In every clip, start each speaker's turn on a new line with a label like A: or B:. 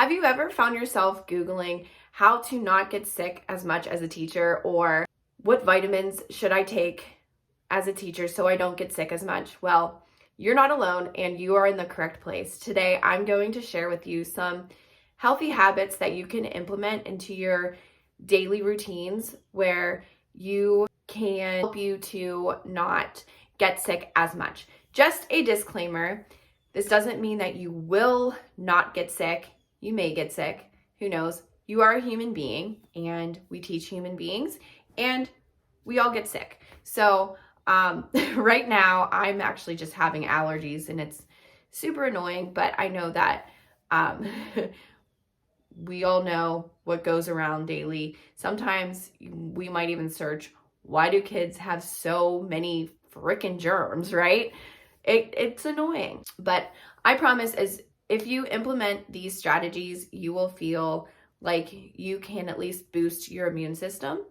A: Have you ever found yourself Googling how to not get sick as much as a teacher, or what vitamins should I take as a teacher so I don't get sick as much? Well, you're not alone and you are in the correct place. Today, I'm going to share with you some healthy habits that you can implement into your daily routines where you can help you to not get sick as much. Just a disclaimer, this doesn't mean that you will not get sick. You may get sick, who knows? You are a human being and we teach human beings and we all get sick. So right now I'm actually just having allergies and it's super annoying, but I know that we all know what goes around daily. Sometimes we might even search, why do kids have so many freaking germs, right? It's annoying, but I promise if you implement these strategies, you will feel like you can at least boost your immune system,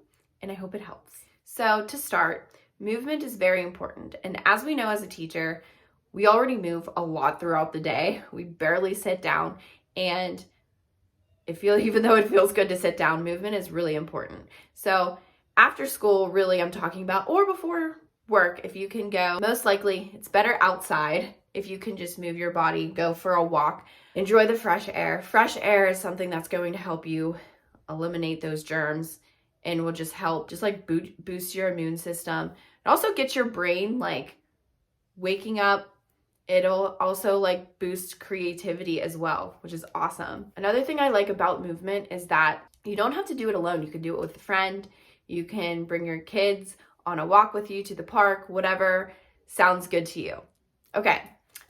A: and I hope it helps. So to start, movement is very important. And as we know as a teacher, we already move a lot throughout the day. We barely sit down, and even though it feels good to sit down, movement is really important. So after school, really I'm talking about, or before work, if you can go, most likely it's better outside. If you can just move your body, go for a walk, enjoy the fresh air. Fresh air is something that's going to help you eliminate those germs and will just help boost your immune system. It also gets your brain waking up. It'll also boost creativity as well, which is awesome. Another thing I like about movement is that you don't have to do it alone. You can do it with a friend. You can bring your kids on a walk with you to the park, whatever sounds good to you. Okay,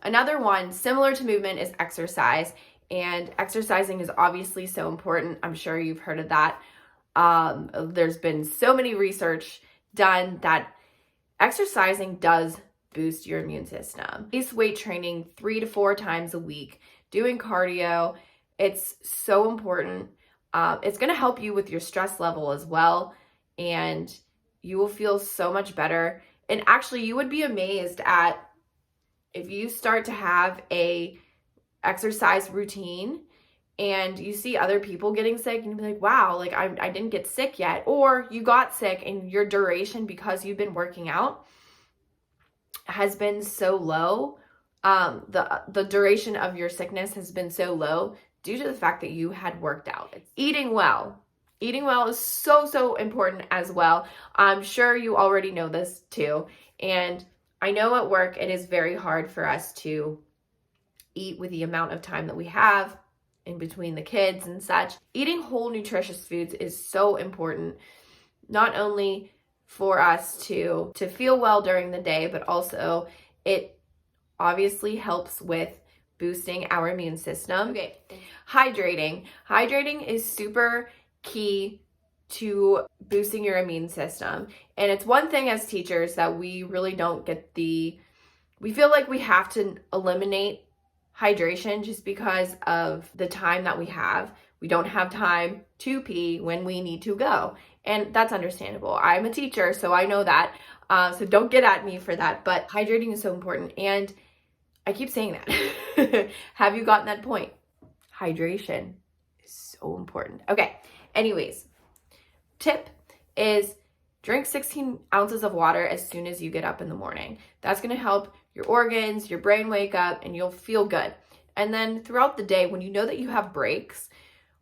A: another one similar to movement is exercise, and exercising is obviously so important. I'm sure you've heard of that. There's been so many research done that exercising does boost your immune system. At least weight training 3 to 4 times a week, doing cardio, it's so important. It's going to help you with your stress level as well, and you will feel so much better. And actually, you would be amazed at if you start to have a exercise routine and you see other people getting sick and you be like, wow, I didn't get sick yet. Or you got sick and your duration, because you've been working out, has been so low. The duration of your sickness has been so low due to the fact that you had worked out. Eating well. Eating well is so important as well. I'm sure you already know this too. And I know at work it is very hard for us to eat with the amount of time that we have in between the kids and such. Eating whole nutritious foods is so important, not only for us to feel well during the day, but also it obviously helps with boosting our immune system. Okay, hydrating. Hydrating is super key to boosting your immune system. And it's one thing as teachers that we really don't get we feel like we have to eliminate hydration just because of the time that we have. We don't have time to pee when we need to go. And that's understandable. I'm a teacher, so I know that. So don't get at me for that. But hydrating is so important. And I keep saying that. Have you gotten that point? Hydration is so important. Okay. Anyways, tip is drink 16 ounces of water as soon as you get up in the morning. That's going to help your organs, your brain wake up, and you'll feel good. And then throughout the day, when you know that you have breaks,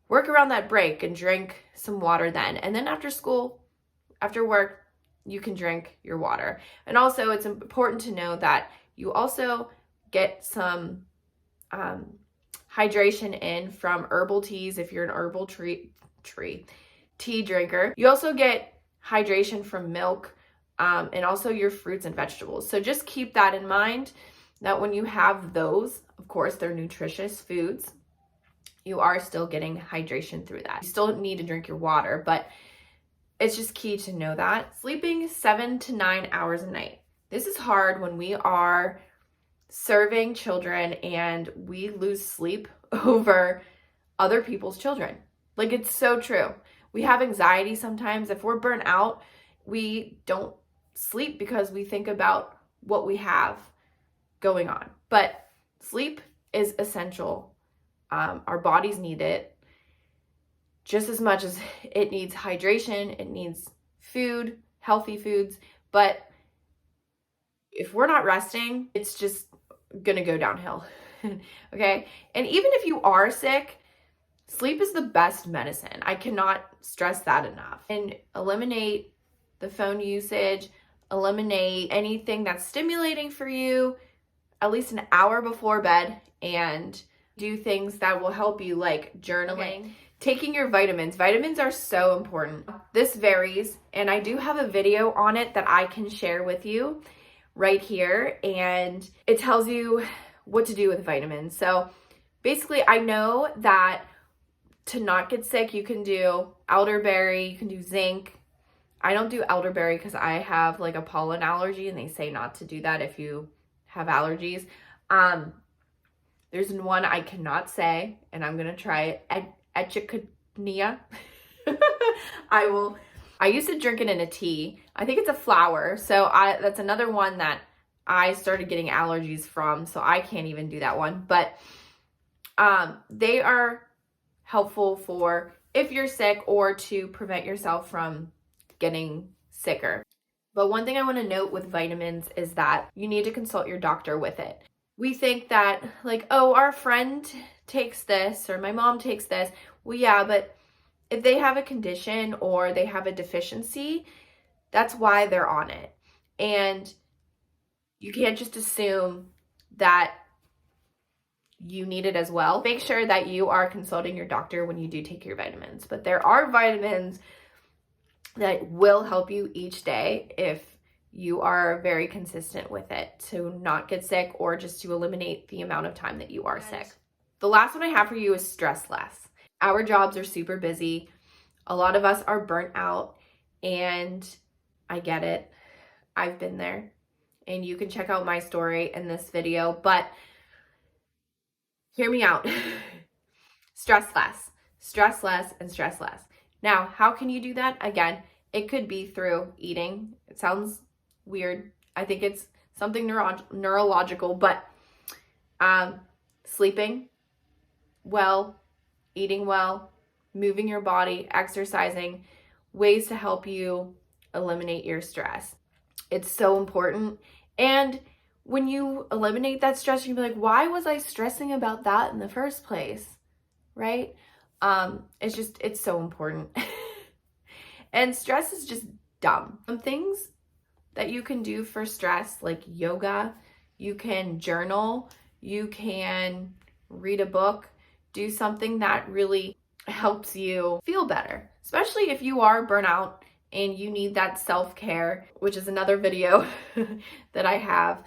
A: work around that break and drink some water then. And then after school, after work, you can drink your water. And also, it's important to know that you also get some hydration in from herbal teas if you're an herbal tea drinker. You also get hydration from milk and also your fruits and vegetables. So just keep that in mind, that when you have those, of course, they're nutritious foods, you are still getting hydration through that. You still need to drink your water, but it's just key to know that. Sleeping 7 to 9 hours a night. This is hard when we are serving children and we lose sleep over other people's children. It's so true. We have anxiety sometimes. If we're burnt out, we don't sleep because we think about what we have going on. But sleep is essential Our bodies need it just as much as it needs hydration, it needs food, healthy foods. But if we're not resting, it's just gonna go downhill. Okay? And even if you are sick, sleep is the best medicine. I cannot stress that enough. And eliminate the phone usage, eliminate anything that's stimulating for you at least an hour before bed, and do things that will help you, like journaling. Okay. Taking your vitamins. Vitamins are so important. This varies, and I do have a video on it that I can share with you right here, and it tells you what to do with vitamins. So basically, I know that to not get sick, you can do elderberry, you can do zinc. I don't do elderberry because I have like a pollen allergy, and they say not to do that if you have allergies. There's one I cannot say, and I'm gonna try it. Echicania. I used to drink it in a tea. I think it's a flower. So that's another one that I started getting allergies from. So I can't even do that one. But they are helpful for if you're sick or to prevent yourself from getting sicker. But one thing I want to note with vitamins is that you need to consult your doctor with it. We think that like, oh, our friend takes this or my mom takes this. Well, yeah, but if they have a condition or they have a deficiency, that's why they're on it. And you can't just assume that you need it as well. Make sure that you are consulting your doctor when you do take your vitamins. But there are vitamins that will help you each day if you are very consistent with it to not get sick or just to eliminate the amount of time that you are sick. The last one I have for you is stress less. Our jobs are super busy. A lot of us are burnt out, and I get it. I've been there, and you can check out my story in this video, but hear me out. Stress less, and stress less. Now, how can you do that? Again, it could be through eating. It sounds weird. I think it's something neurological, but sleeping well, eating well, moving your body, exercising, ways to help you eliminate your stress. It's so important. And when you eliminate that stress, you'll be like, why was I stressing about that in the first place? Right? It's so important. And stress is just dumb. Some things that you can do for stress, like yoga, you can journal, you can read a book, do something that really helps you feel better, especially if you are burnt out and you need that self-care, which is another video that I have.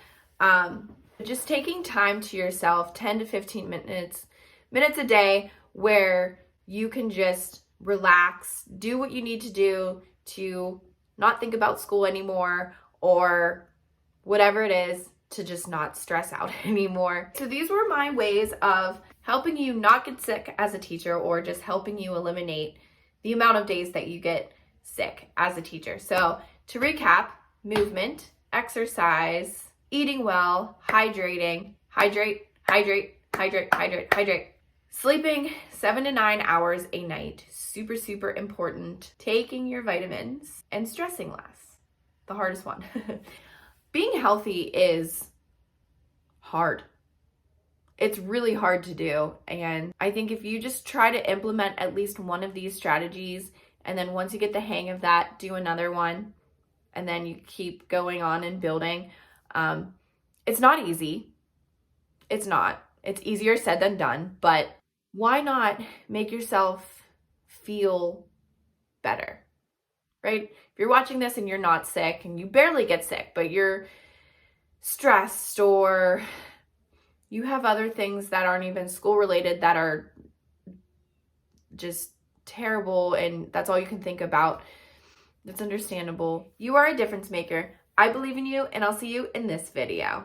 A: Just taking time to yourself, 10 to 15 minutes a day, where you can just relax, do what you need to do to not think about school anymore or whatever it is, to just not stress out anymore. So these were my ways of helping you not get sick as a teacher, or just helping you eliminate the amount of days that you get sick as a teacher. So to recap, movement, exercise, eating well, hydrate, sleeping 7 to 9 hours a night, super, super important, taking your vitamins, and stressing less, the hardest one. Being healthy is hard. It's really hard to do. And I think if you just try to implement at least one of these strategies, and then once you get the hang of that, do another one, and then you keep going on and building. It's not easy. It's not. It's easier said than done, but why not make yourself feel better, right? If you're watching this and you're not sick, and you barely get sick, but you're stressed, or you have other things that aren't even school related that are just terrible, and that's all you can think about, that's understandable. You are a difference maker. I believe in you, and I'll see you in this video.